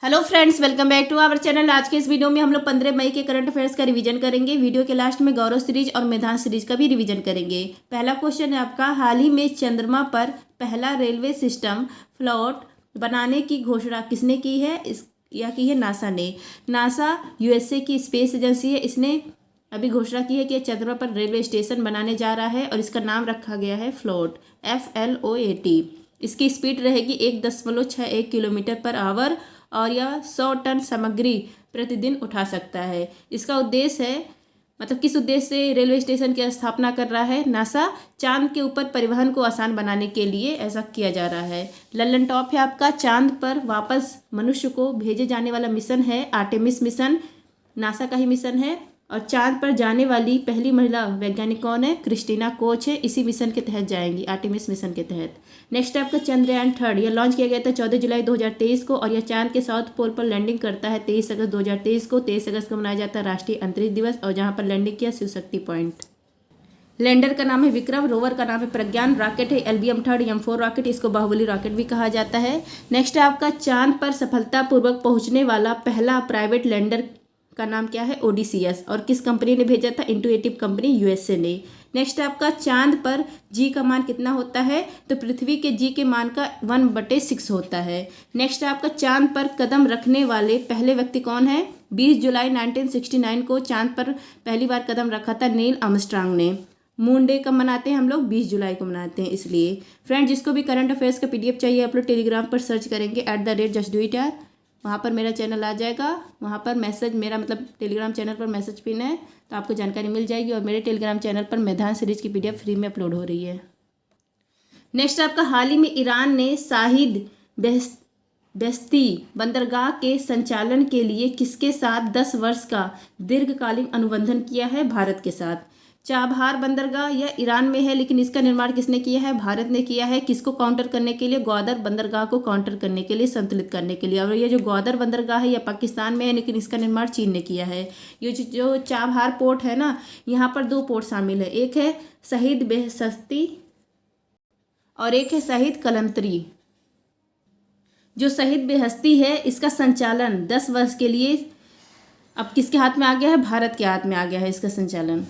Hello friends, welcome back to our channel. आज के इस वीडियो में हम लोग 15 मई के करंट अफेयर्स का रिवीजन करेंगे। वीडियो के लास्ट में गौरव सीरीज और मैदान सीरीज का भी रिवीजन करेंगे। पहला क्वेश्चन है आपका, हाल ही में चंद्रमा पर पहला रेलवे सिस्टम फ्लोट बनाने की घोषणा किसने की है? की है नासा ने। नासा यूएसए की स्पेस एजेंसी है, इसने अभी घोषणा की है कि चंद्रमा पर रेलवे स्टेशन बनाने जा रहा है और इसका नाम रखा गया है फ्लोट, FLOAT। इसकी स्पीड रहेगी 1.61 किलोमीटर पर आवर और यह 100 टन सामग्री प्रतिदिन उठा सकता है। इसका उद्देश्य है, मतलब किस उद्देश्य से रेलवे स्टेशन की स्थापना कर रहा है? नासा चांद के ऊपर परिवहन को आसान बनाने के लिए ऐसा किया जा रहा है। लल्लन टॉप है आपका, चांद पर वापस मनुष्य को भेजे जाने वाला मिशन है आर्टेमिस मिशन, नासा का ही मिशन है। और चांद पर जाने वाली पहली महिला वैज्ञानिक कौन है? क्रिस्टीना कोच है, इसी मिशन के तहत जाएंगी, आर्टेमिस मिशन के तहत। नेक्स्ट आपका चंद्रयान 3, यह लॉन्च किया गया था 14 जुलाई 2023 को और यह चांद के साउथ पोल पर लैंडिंग करता है 23 अगस्त 2023 को। 23 अगस्त को मनाया जाता है राष्ट्रीय अंतरिक्ष दिवस और जहाँ पर लैंडिंग किया शिव शक्ति पॉइंट। लैंडर का नाम है विक्रम, रोवर का नाम है प्रज्ञान, रॉकेट है LBM 3 M4 रॉकेट, इसको बाहुबली रॉकेट भी कहा जाता है। नेक्स्ट आपका चांद पर सफलतापूर्वक पहुंचने वाला पहला प्राइवेट लैंडर का नाम क्या है? ODCS। और किस कंपनी ने भेजा था? इंटुएटिव कंपनी, USA ने। नेक्स्ट आपका चांद पर G का मान कितना होता है? तो पृथ्वी के G के मान का 1/6 होता है। नेक्स्ट आपका चांद पर कदम रखने वाले पहले व्यक्ति कौन है? 20 जुलाई 1969 को चांद पर पहली बार कदम रखा था नील आर्मस्ट्रांग ने। मून डे कब मनाते हैं हम लोग? 20 जुलाई को मनाते हैं। इसलिए फ्रेंड, जिसको भी करंट अफेयर्स का PDF चाहिए आप लोग टेलीग्राम पर सर्च करेंगे @justdoityar, वहाँ पर मेरा चैनल आ जाएगा। वहाँ पर मैसेज, मेरा मतलब टेलीग्राम चैनल पर मैसेज पिन है तो आपको जानकारी मिल जाएगी। और मेरे टेलीग्राम चैनल पर मैदान सीरीज की PDF फ्री में अपलोड हो रही है। नेक्स्ट आपका, हाल ही में ईरान ने शाहिद बेहस्ती बंदरगाह के संचालन के लिए किसके साथ 10 वर्ष का दीर्घकालीन अनुबंधन किया है? भारत के साथ। चाबहार बंदरगाह यह ईरान में है, लेकिन इसका निर्माण किसने किया है? भारत ने किया है। किसको काउंटर करने के लिए? ग्वादर बंदरगाह को काउंटर करने के लिए, संतुलित करने के लिए। और ये जो ग्वादर बंदरगाह है यह पाकिस्तान में है, लेकिन इसका निर्माण चीन ने किया है। ये जो चाबहार पोर्ट है ना, यहाँ पर 2 पोर्ट शामिल है, एक है शहीद बेहस्ती और एक है शहीद कलंतरी। जो शहीद बेहस्ती है इसका संचालन 10 वर्ष के लिए अब किसके हाथ में आ गया है? भारत के हाथ में आ गया है इसका संचालन।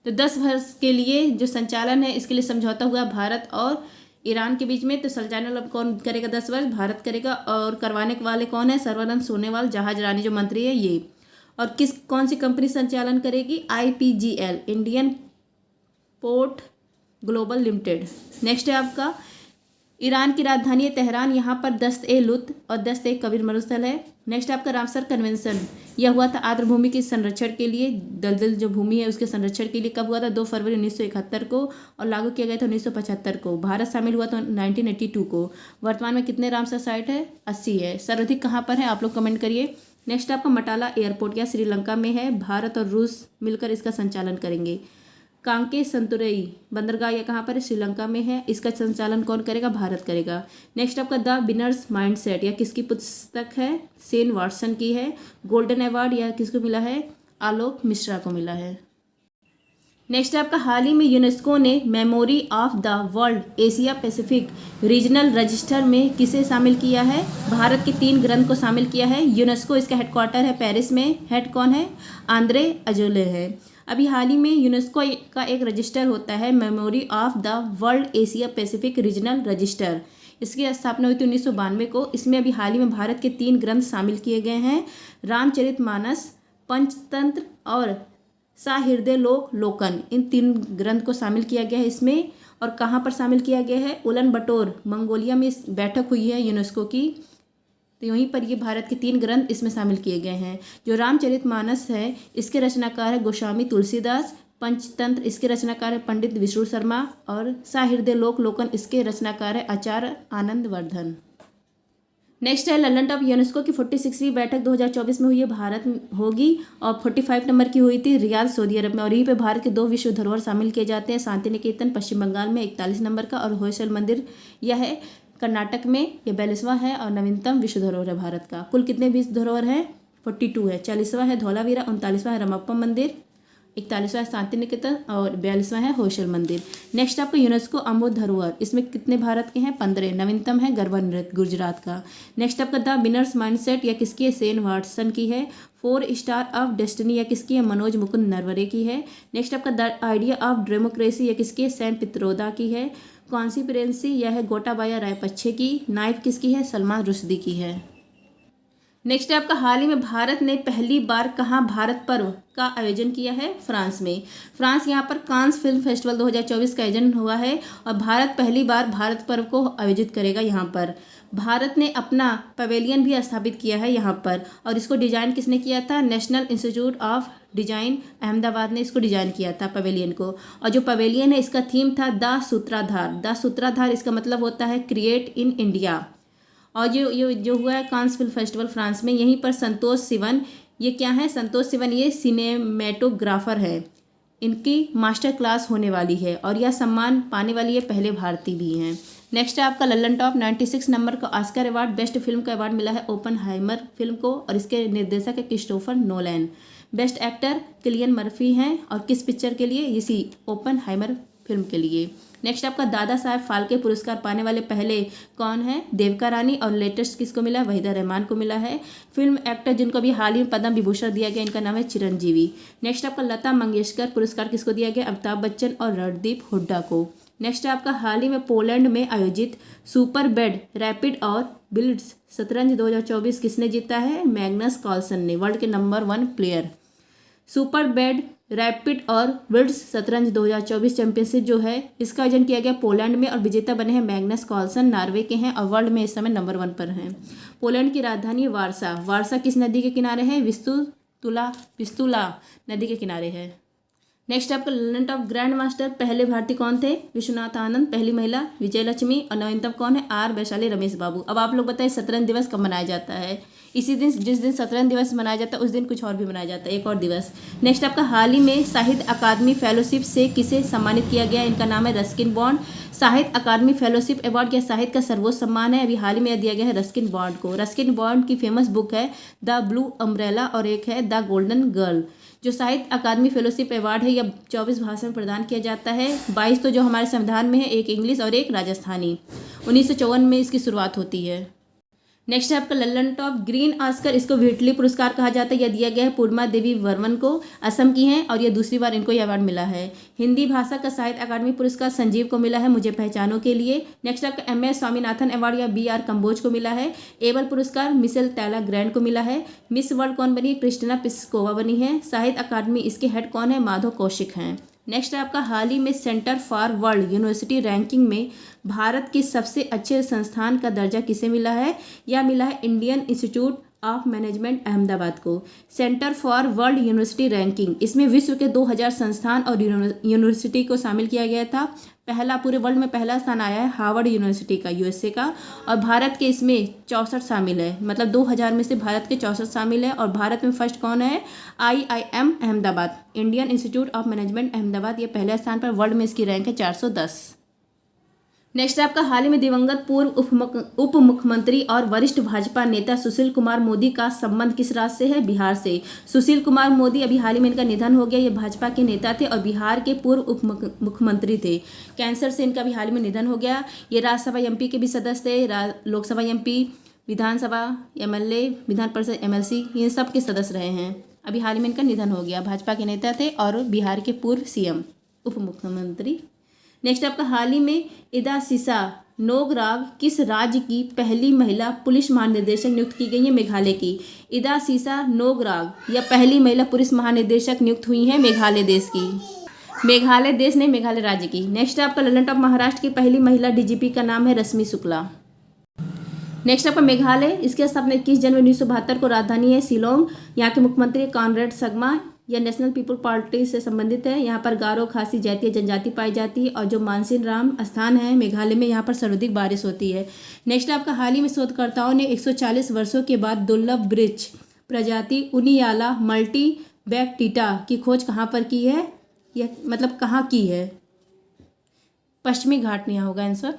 तो 10 वर्ष के लिए जो संचालन है इसके लिए समझौता हुआ भारत और ईरान के बीच में। तो संचालन अब कौन करेगा? 10 वर्ष भारत करेगा। और करवाने वाले कौन है? सर्बानंद सोनोवाल, जहाज रानी जो मंत्री है ये। और कौन सी कंपनी संचालन करेगी? IPGL, Indian port global limited. Next है आपका, ईरान की राजधानी है तेहरान, यहाँ पर दस्त-ए-लुत्फ और दस्त-ए-कबीर मरुस्थल है। नेक्स्ट आपका रामसर कन्वेंशन, यह हुआ था आर्द्र भूमि के संरक्षण के लिए, दलदल जो भूमि है उसके संरक्षण के लिए। कब हुआ था? 2 फरवरी 1971 को और लागू किया गया था 1975 को। भारत शामिल हुआ था 1982 को। वर्तमान में कितने रामसर साइट है? 80 है। सर्वाधिक कहाँ पर है आप लोग कमेंट करिए। नेक्स्ट आपका मटाला एयरपोर्ट, यह श्रीलंका में है, भारत और रूस मिलकर इसका संचालन करेंगे। कांके संतुरई बंदरगाह यह कहाँ पर है? श्रीलंका में है, इसका संचालन कौन करेगा? भारत करेगा। नेक्स्ट आपका द बिनर्स माइंडसेट, यह किसकी पुस्तक है? सेन वाटसन की है। गोल्डन अवार्ड यह किसको मिला है? आलोक मिश्रा को मिला है। नेक्स्ट आपका, हाल ही में यूनेस्को ने memory of the world Asia Pacific regional register में किसे शामिल किया है? भारत के 3 ग्रंथ को शामिल किया है। यूनेस्को, इसका हेडक्वार्टर है पेरिस में। हेड कौन है? आंद्रे अजोले है। अभी हाल ही में यूनेस्को का एक रजिस्टर होता है memory of the world Asia Pacific regional register. इसकी स्थापना हुई थी 1992 को। इसमें अभी हाल ही में भारत के 3 ग्रंथ शामिल किए गए हैं, रामचरितमानस, पंचतंत्र और साहृदयलोक लोकन। इन 3 ग्रंथ को शामिल किया गया है इसमें। और कहाँ पर शामिल किया गया है? उलन बटोर, मंगोलिया में इस बैठक हुई है यूनेस्को की, तो यहीं पर ये भारत के 3 ग्रंथ इसमें शामिल किए गए हैं। जो रामचरितमानस है इसके रचनाकार है गोस्वामी तुलसीदास, पंचतंत्र इसके रचनाकार है पंडित विष्णु शर्मा और साहृदयलोक लोकन इसके रचनाकार है आचार्य आनंदवर्धन। नेक्स्ट है लल्लन टॉप, यूनेस्को की 46वीं बैठक 2024 में हुई है, भारत होगी। और 45 नंबर की हुई थी रियाद, सऊदी अरब में। और यहीं पे भारत के 2 विश्व धरोहर शामिल किए जाते हैं, शांति निकेतन पश्चिम बंगाल में 41 नंबर का और होयसल मंदिर यह है कर्नाटक में, यह 42वां है और नवीनतम विश्व धरोहर है भारत का। कुल कितने विश्व धरोहर है? 42 है। 40वां है धौलावीरा, 39वां है रमप्पा मंदिर, 41वां शांति निकेतन और 42वां है होशर मंदिर। नेक्स्ट आपका यूनेस्को अमूर्त धरोहर, इसमें कितने भारत के हैं? 15। नवीनतम है गरबा नृत्य गुजरात का। नेक्स्ट आपका द विनर्स माइंडसेट या किसकी है? शेन वाटसन की है। 4 स्टार ऑफ डेस्टिनी या किसकी है? मनोज मुकुंद नरवरे की है। नेक्स्ट आपका द आइडिया ऑफ डेमोक्रेसी या किसकी है? सैम पित्रोदा की है। कॉन्स्पिरेंसी यह है गोटाबाया रायपक्षे की। नाइफ किसकी है? सलमान रुश्दी की है। नेक्स्ट है आपका हाल ही में भारत ने पहली बार कहाँ भारत पर्व का आयोजन किया है? फ्रांस में। फ्रांस यहाँ पर कांस फिल्म फेस्टिवल 2024 का आयोजन हुआ है और भारत पहली बार भारत पर्व को आयोजित करेगा यहाँ पर। भारत ने अपना पवेलियन भी स्थापित किया है यहाँ पर और इसको डिजाइन किसने किया था? National institute of design Ahmedabad ने इसको डिजाइन किया था पवेलियन को। और जो पवेलियन है इसका थीम था द सूत्राधार। द सूत्राधार इसका मतलब होता है क्रिएट इन इंडिया। और जो हुआ है कांस फिल्म फेस्टिवल फ्रांस में, यहीं पर संतोष सिवन, ये क्या है? संतोष सिवन ये सिनेमेटोग्राफर है, इनकी मास्टर क्लास होने वाली है और यह सम्मान पाने वाली ये पहले भारतीय भी हैं। नेक्स्ट है आपका लल्लन टॉप 96 नंबर का ऑस्कर अवार्ड बेस्ट फिल्म का अवार्ड मिला है ओपनहाइमर फिल्म को और इसके निर्देशक है Christopher Nolan. Best actor Cillian Murphy हैं और किस पिक्चर के लिए? इसी ओपनहाइमर फिल्म के लिए। नेक्स्ट आपका दादा साहब फाल्के पुरस्कार पाने वाले पहले कौन है? देविका रानी। और लेटेस्ट किसको मिला? वहीदा रहमान को मिला है। फिल्म एक्टर जिनको अभी हाल ही में पद्म विभूषण दिया गया, इनका नाम है चिरंजीवी। नेक्स्ट आपका लता मंगेशकर पुरस्कार किसको दिया गया? अमिताभ बच्चन और रणदीप हुड्डा को। नेक्स्ट आपका हाल ही में पोलैंड में आयोजित सुपर बेड रैपिड और बिल्ड्स शतरंज 2024 किसने जीता है? मैग्नस कार्लसन ने, वर्ल्ड के number 1 player. Super bed rapid और बिल्ड्स शतरंज 2024 चैंपियनशिप जो है इसका आयोजन किया गया पोलैंड में और विजेता बने हैं मैग्नस कार्लसन, नॉर्वे के हैं और वर्ल्ड में इस समय नंबर 1 पर हैं। पोलैंड की राजधानी वारसा। वारसा किस नदी के किनारे है? विस्तुला नदी के किनारे है। नेक्स्ट आपका लल्लन टॉप ग्रैंड मास्टर पहले भारतीय कौन थे? विश्वनाथ आनंद। पहली महिला विजयलक्ष्मी और नवीनतम कौन है? आर वैशाली रमेश बाबू। अब आप लोग बताइए शतरंज दिवस कब मनाया जाता है? इसी दिन, जिस दिन शतरंज दिवस मनाया जाता है उस दिन कुछ और भी मनाया जाता है, एक और दिवस। नेक्स्ट आपका हाल ही में साहित्य अकादमी फेलोशिप से किसे सम्मानित किया गया? इनका नाम है रस्किन बॉन्ड। साहित्य अकादमी फेलोशिप अवार्ड या साहित्य का सर्वोच्च सम्मान है, अभी हाल ही में दिया गया है रस्किन बॉन्ड को। रस्किन बॉन्ड की फेमस बुक है द ब्लू अम्ब्रेला और एक है द गोल्डन गर्ल। जो साहित्य अकादमी फेलोशिप अवार्ड है यह 24 भाषा में प्रदान किया जाता है। 22 तो जो हमारे संविधान में है, एक इंग्लिश और एक राजस्थानी। 1954 में इसकी शुरुआत होती है। नेक्स्ट है आपका लल्लन टॉप ग्रीन ऑस्कर, इसको व्हिटली पुरस्कार कहा जाता है। यह दिया गया है पूर्णिमा देवी वर्मन को, असम की हैं और यह दूसरी बार इनको यह अवार्ड मिला है। हिंदी भाषा का साहित्य अकादमी पुरस्कार संजीव को मिला है, मुझे पहचानों के लिए। नेक्स्ट आपका MS स्वामीनाथन अवार्ड या BR कंबोज को मिला है। एबल पुरस्कार मिशेल टैला ग्रैंड को मिला है। मिस वर्ल्ड कौन बनी? क्रिस्टिना पिस्कोवा बनी है। साहित्य अकादमी इसके हेड कौन है? माधव कौशिक हैं। नेक्स्ट है आपका हाल ही में centre for World University ranking में भारत के सबसे अच्छे संस्थान का दर्जा किसे मिला है? यह मिला है Indian Institute of Management Ahmedabad को। Center for World University ranking, इसमें विश्व के 2000 संस्थान और यूनिवर्सिटी को शामिल किया गया था। पहला, पूरे वर्ल्ड में पहला स्थान आया है हार्वर्ड यूनिवर्सिटी का, USA का। और भारत के इसमें 64 शामिल है, मतलब 2000 में से भारत के 64 शामिल है। और भारत में फर्स्ट कौन है? IIM Ahmedabad, Indian Institute of Management Ahmedabad, ये पहले स्थान पर। वर्ल्ड में इसकी रैंक है 410। नेक्स्ट आपका हाल ही में दिवंगत पूर्व उप मुख्यमंत्री और वरिष्ठ भाजपा नेता सुशील कुमार मोदी का संबंध किस राज्य से है? बिहार से। सुशील कुमार मोदी, अभी हाल ही में इनका निधन हो गया। ये भाजपा के नेता थे और बिहार के पूर्व उप मुख्यमंत्री थे। कैंसर से इनका भी हाल ही में निधन हो गया। ये राज्यसभा MP के भी सदस्य थे, लोकसभा MP, विधानसभा MLA, विधान परिषद MLC, ये सब के सदस्य रहे हैं। अभी हाल ही में इनका निधन हो गया। भाजपा के नेता थे और बिहार के पूर्व CM उप मुख्यमंत्री। नेक्स्ट आपका हाल ही में इदासिसा नोगराग किस राज्य की पहली महिला पुलिस महानिदेशक नियुक्त की गई है? मेघालय की। इदासिसा नोगराग यह पहली महिला पुलिस महानिदेशक नियुक्त हुई है मेघालय देश की। मेघालय देश ने, मेघालय राज्य की। नेक्स्ट आपका लल्लन टॉप महाराष्ट्र की पहली महिला DGP का नाम है रश्मि शुक्ला। नेक्स्ट आपका मेघालय, इसकी स्थापना 21 जनवरी 1972 को, राजधानी है शिलोंग। यहाँ के मुख्यमंत्री कॉनरेड संगमा। यह नेशनल पीपल पार्टी से संबंधित है। यहाँ पर गारो, खासी जातीय जनजाति पाई जाती है और जो मानसिन राम स्थान है मेघालय में, यहाँ पर सर्वाधिक बारिश होती है। नेक्स्ट आपका हाल ही में शोधकर्ताओं ने 140 वर्षों के बाद दुर्लभ वृक्ष प्रजाति उनियाला मल्टी बैक्टीटा की खोज कहाँ पर की है? यह मतलब कहाँ की है? पश्चिमी घाट में यहाँ होगा आंसर।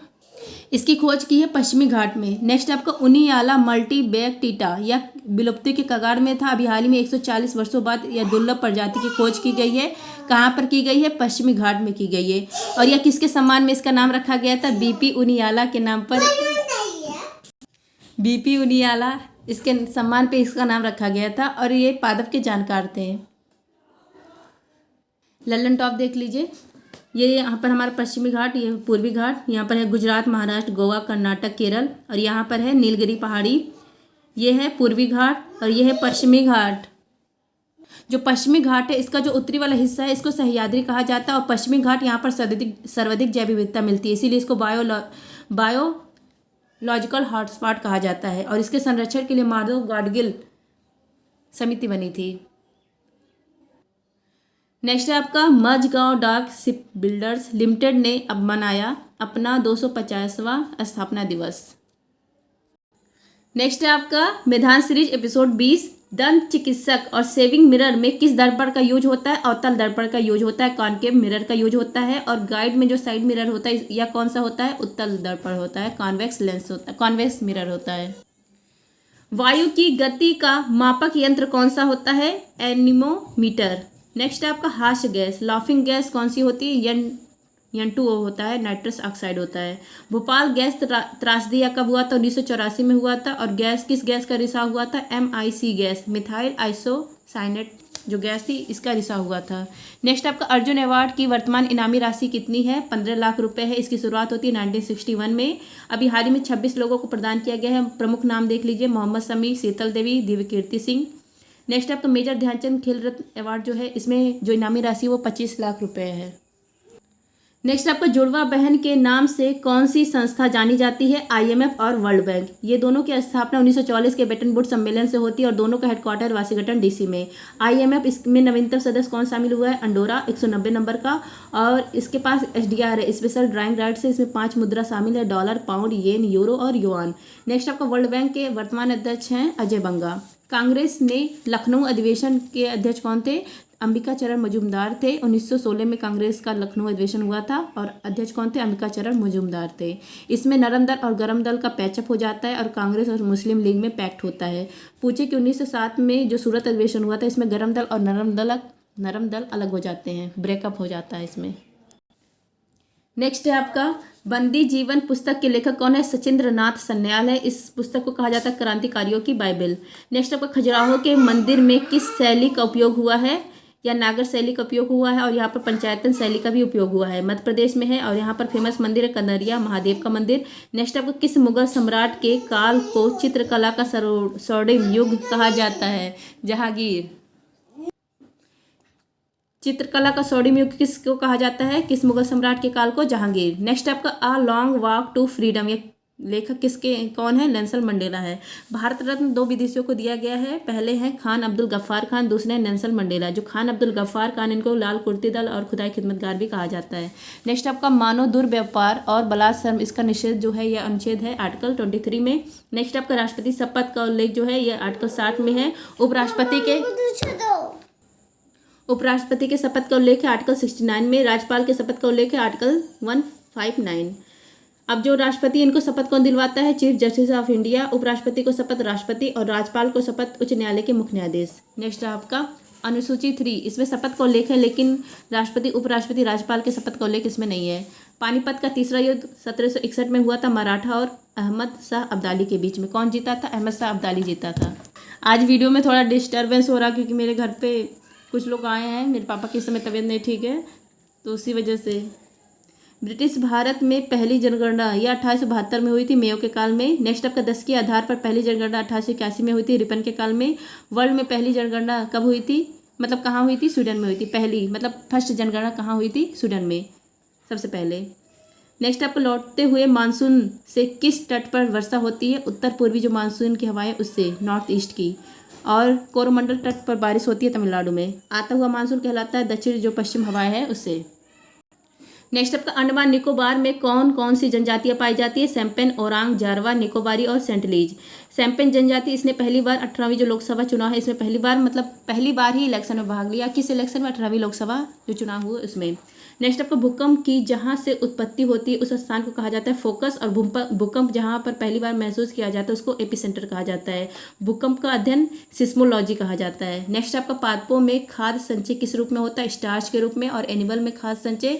इसकी खोज की है पश्चिमी घाट में। नेक्स्ट आपका उनियाला मल्टीबैक्टीटा या विलुप्ति के कगार में था। अभी हाल ही में 140 वर्षों बाद यह दुर्लभ प्रजाति की खोज की गई है। कहाँ पर की गई है? पश्चिमी घाट में की गई है। और यह किसके सम्मान में इसका नाम रखा गया था? बीपी उनियाला के नाम पर। बीपी उनियाला इसके सम्मान पे इसका नाम रखा गया था और ये पादप के जानकार थे। लल्लन टॉप देख लीजिए। ये यहाँ पर हमारा पश्चिमी घाट, ये पूर्वी घाट, यहाँ पर है गुजरात, महाराष्ट्र, गोवा, कर्नाटक, केरल, और यहाँ पर है नीलगिरी पहाड़ी। ये है पूर्वी घाट और ये है पश्चिमी घाट। जो पश्चिमी घाट है इसका जो उत्तरी वाला हिस्सा है इसको सह्याद्री कहा जाता है और पश्चिमी घाट यहाँ पर सर्वाधिक जैव विविधता मिलती है, इसीलिए इसको बायोलॉजिकल हॉटस्पॉट कहा जाता है। और इसके संरक्षण के लिए माधव गाडगिल समिति बनी थी। नेक्स्ट है आपका मझगांव डाक शिप बिल्डर्स लिमिटेड ने अब मनाया अपना 250वां स्थापना दिवस। नेक्स्ट है आपका मेधान सीरीज एपिसोड 20 दंत चिकित्सक और सेविंग मिरर में किस दर्पण का यूज होता है? अवतल दर्पण का यूज होता है, कॉनकेव मिरर का यूज होता है, और गाइड में जो साइड मिरर होता है या कौन सा होता है? उत्तल दर्पण होता है, कॉन्वेक्स लेंस होता है, कॉन्वेक्स मिरर होता है। वायु की गति का मापक यंत्र कौन सा होता है? एनीमोमीटर। नेक्स्ट है आपका हास्य गैस, लाफिंग गैस कौन सी होती है? N2O होता है, नाइट्रस ऑक्साइड होता है। भोपाल गैस त्रासदी कब हुआ था? 1984 में हुआ था। और गैस किस गैस का रिसाव हुआ था? MIC गैस, मिथाइल आइसोसाइनेट जो गैस थी इसका रिसाव हुआ था। नेक्स्ट आपका अर्जुन अवार्ड की वर्तमान इनामी राशि कितनी है? 15 लाख रुपए है। इसकी शुरुआत होती है 1961 में। अभी हाल ही में 26 लोगों को प्रदान किया गया है। प्रमुख नाम देख लीजिए, मोहम्मद शमी, शीतल देवी, दिव्य कीर्ति सिंह। नेक्स्ट आपका मेजर ध्यानचंद खेल रत्न अवार्ड जो है इसमें जो इनामी राशि वो 25 लाख रुपए है। नेक्स्ट आपका जुड़वा बहन के नाम से कौन सी संस्था जानी जाती है? IMF और वर्ल्ड बैंक। ये दोनों की स्थापना 1944 के ब्रेटन वुड्स सम्मेलन से होती है और दोनों का हेडक्वार्टर वाशिंगटन DC में। IMF इसमें नवीनतम सदस्य कौन शामिल हुआ है? अंडोरा 190 नंबर का, और इसके पास SDR है, स्पेशल ड्राइंग राइट्स है। इसमें 5 मुद्रा शामिल है, डॉलर, पाउंड, येन, यूरो और युआन। नेक्स्ट आपका वर्ल्ड बैंक के वर्तमान अध्यक्ष हैं अजय बंगा। कांग्रेस ने लखनऊ अधिवेशन के अध्यक्ष कौन थे? अंबिका चरण मजूमदार थे। 1916 में कांग्रेस का लखनऊ अधिवेशन हुआ था और अध्यक्ष कौन थे? अंबिका चरण मजूमदार थे। इसमें नरम दल और गरम दल का पैचअप हो जाता है और कांग्रेस और मुस्लिम लीग में पैक्ट होता है। पूछे कि 1907 में जो सूरत अधिवेशन हुआ था इसमें गरम दल और नरम दल अलग हो जाते हैं, ब्रेकअप हो जाता है इसमें। नेक्स्ट है आपका बंदी जीवन पुस्तक के लेखक कौन है? सचिंद्र नाथ सन्याल है। इस पुस्तक को कहा जाता है क्रांतिकारियों की बाइबल। नेक्स्ट आपका खजुराहो के मंदिर में किस शैली का उपयोग हुआ है? या नागर शैली का उपयोग हुआ है, और यहाँ पर पंचायतन शैली का भी उपयोग हुआ है। मध्य प्रदेश में है और यहाँ पर फेमस मंदिर है कनरिया महादेव का मंदिर। नेक्स्ट आपको किस मुगल सम्राट के काल को चित्रकला का स्वर्णिम युग कहा जाता है? जहांगीर। चित्रकला का स्वर्णिम युग किसको कहा जाता है? किस मुगल सम्राट के काल को? जहांगीर। नेक्स्ट आपका a long walk to freedom, ये लेखक किसके कौन है? नेल्सन मंडेला है। भारत रत्न 2 विदेशियों को दिया गया है। पहले हैं खान अब्दुल गफ्फार खान, दूसरे हैं नेल्सन मंडेला। जो खान अब्दुल गफ्फार खान इनको लाल कुर्ती दल और खुदाई खिदमतगार भी कहा जाता है। नेक्स्ट आपका मानव दुर्व्यापार और बलात्कार इसका निषेध जो है यह अनुच्छेद है आर्टिकल 23 में। नेक्स्ट आपका राष्ट्रपति शपथ का उल्लेख जो है यह आर्टिकल 60 में है। उपराष्ट्रपति के शपथ का उल्लेख है आर्टिकल 69 में। राज्यपाल के शपथ का उल्लेख है आर्टिकल 159। अब जो राष्ट्रपति इनको शपथ कौन दिलवाता है? Chief justice of India. उपराष्ट्रपति को शपथ राष्ट्रपति और राज्यपाल को शपथ उच्च न्यायालय के मुख्य न्यायाधीश। नेक्स्ट आपका अनुसूची 3, इसमें शपथ का उल्लेख है लेकिन राष्ट्रपति, उपराष्ट्रपति, राज्यपाल के शपथ का उल्लेख इसमें नहीं है। पानीपत का तीसरा युद्ध 1761 में हुआ था मराठा और अहमद शाह अब्दाली के बीच में। कौन जीता था? अहमद शाह अब्दाली जीता था। आज वीडियो में थोड़ा डिस्टर्बेंस हो रहा क्योंकि मेरे घर पे कुछ लोग आए हैं। मेरे पापा की इस समय तबीयत नहीं ठीक है तो उसी वजह से। ब्रिटिश भारत में पहली जनगणना यह 1872 में हुई थी, मेयो के काल में। नेक्स्ट आपका 10 के आधार पर पहली जनगणना 1881 में हुई थी, रिपन के काल में। वर्ल्ड में पहली जनगणना कब हुई थी? मतलब कहाँ हुई थी? स्वीडन में हुई थी। पहली मतलब फर्स्ट जनगणना कहाँ हुई थी? स्वीडन में सबसे पहले। नेक्स्ट आपको लौटते हुए मानसून से किस तट पर वर्षा होती है? उत्तर पूर्वी जो मानसून की हवाएं उससे, नॉर्थ ईस्ट की। और कोरोमंडल तट पर बारिश होती है तमिलनाडु में। आता हुआ मानसून कहलाता है दक्षिण जो पश्चिम हवाएं है उससे। नेक्स्ट आपका अंडमान निकोबार में कौन कौन सी जनजातियां पाई जाती है? सैम्पेन, ओरांग, जारवा, निकोबारी और सेंटलीज। सैम्पेन जनजाति इसने पहली बार 18वीं जो लोकसभा चुनाव है इसमें पहली बार ही इलेक्शन में भाग लिया। किस इलेक्शन में? 18वीं लोकसभा जो चुनाव हुआ उसमें। नेक्स्ट आपका भूकंप की जहाँ से उत्पत्ति होती है उस स्थान को कहा जाता है फोकस, और भूकंप जहाँ पर पहली बार महसूस किया जाता है उसको एपिसेंटर कहा जाता है। भूकंप का अध्ययन सिस्मोलॉजी कहा जाता है। नेक्स्ट आपका पादपों में खाद्य संचय किस रूप में होता है? स्टार्च के रूप में, और एनिमल में खाद्य संचय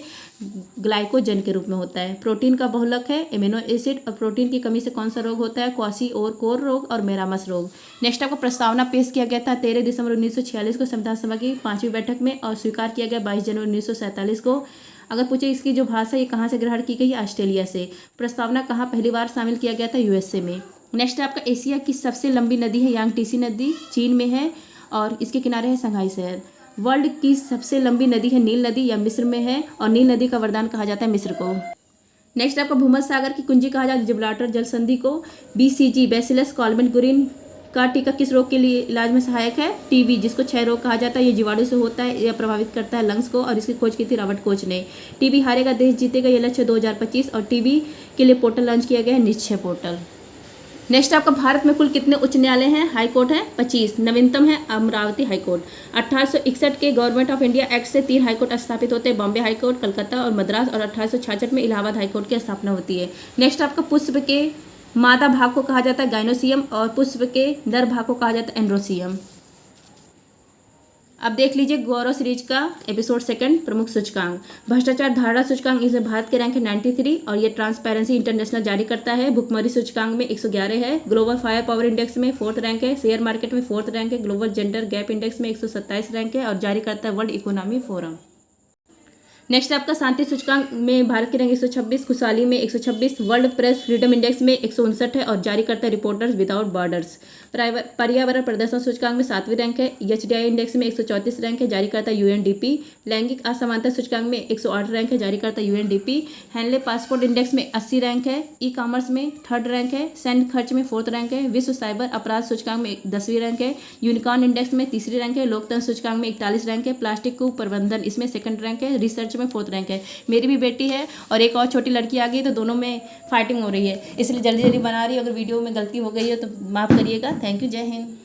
ग्लाइकोजन के रूप में होता है। प्रोटीन का बहुलक है एमिनो एसिड, और प्रोटीन की कमी से कौन सा रोग होता है? क्वासिओरकोर रोग और मेरामस रोग। नेक्स्ट आपको प्रस्तावना पेश किया गया था 13 दिसंबर 1946 को संविधान सभा की 5वीं बैठक में, और स्वीकार किया गया 22 जनवरी 1947 को। अगर पूछे इसकी जो भाषा ये कहाँ से ग्रहण की गई? ऑस्ट्रेलिया से। प्रस्तावना कहाँ पहली बार शामिल किया गया था? यूएसए में। नेक्स्ट आपका एशिया की सबसे लंबी नदी है यांगटीसी नदी, चीन में है, और इसके किनारे है संघाई शहर। वर्ल्ड की सबसे लंबी नदी है नील नदी, या मिस्र में है, और नील नदी का वरदान कहा जाता है मिस्र को। नेक्स्ट आपका भूमध्य सागर की कुंजी कहा जाता है जिब्राल्टर जल संधि को। बीसीजी बैसिलस कॉल्मेंट-गुरिन का टीका किस रोग के लिए इलाज में सहायक है? टीबी, जिसको क्षय रोग कहा जाता है। ये जीवाणु से होता है, यह प्रभावित करता है लंग्स को, और इसकी खोज की थी रॉबर्ट कोच ने। टीबी हारेगा देश जीतेगा ये लक्ष्य 2025, और टीबी के लिए पोर्टल लॉन्च किया गया है निश्चय पोर्टल। नेक्स्ट आपका भारत में कुल कितने उच्च न्यायालय हैं? हाई कोर्ट है 25, नवीनतम है अमरावती हाई कोर्ट। 1861 के गवर्नमेंट ऑफ इंडिया एक्ट से 3 हाई कोर्ट स्थापित होते हैं, बॉम्बे हाई कोर्ट, कलकत्ता और मद्रास, और 1866 में इलाहाबाद हाई कोर्ट की स्थापना होती है। नेक्स्ट आपका पुष्प के मादा भाग को कहा जाता है गाइनोसियम, और पुष्प के नर भाग को कहा जाता है एंड्रोसियम। अब देख लीजिए गौरव सीरीज का एपिसोड 2 प्रमुख सूचकांक। भ्रष्टाचार धारणा सूचकांक इसमें भारत के रैंक है 93, और ये ट्रांसपेरेंसी इंटरनेशनल जारी करता है। भुखमरी सूचकांक में 111 है। ग्लोबल फायर पावर इंडेक्स में 4th रैंक है। शेयर मार्केट में 4th रैंक है। ग्लोबल जेंडर गैप इंडेक्स में 127 रैंक है, और जारी करता है वर्ल्ड इकोनॉमी फोरम। नेक्स्ट आपका शांति सूचकांक में भारत की रैंक 126, खुशहाली में 126, वर्ल्ड प्रेस फ्रीडम इंडेक्स में 159 है, और जारी करता है रिपोर्टर्स विदाउट बॉर्डर्स। पर्यावरण प्रदर्शन सूचकांक में 7वीं रैंक है। एचडीआई इंडेक्स में 134 रैंक है, जारी करता है यूएनडीपी। लैंगिक असमानता सूचकांक में 108 रैंक है, जारी करता है यूएनडीपी। हैंडले पासपोर्ट इंडेक्स में 80 रैंक है। ई कॉमर्स में 3rd रैंक है। सैन्य खर्च में 4th रैंक है। विश्व साइबर अपराध सूचकांक में 10वीं रैंक है। यूनिकॉर्न इंडेक्स में 3री रैंक है। लोकतंत्र सूचकांक में 41 रैंक है। प्लास्टिक को प्रबंधन इसमें 2nd रैंक है। रिसर्च में 4th रैंक है। मेरी भी बेटी है और एक और छोटी लड़की आ गई, तो दोनों में फाइटिंग हो रही है, इसलिए जल्दी जल्दी बना रही है। अगर वीडियो में गलती हो गई है तो माफ़ करिएगा। थैंक यू, जय हिंद।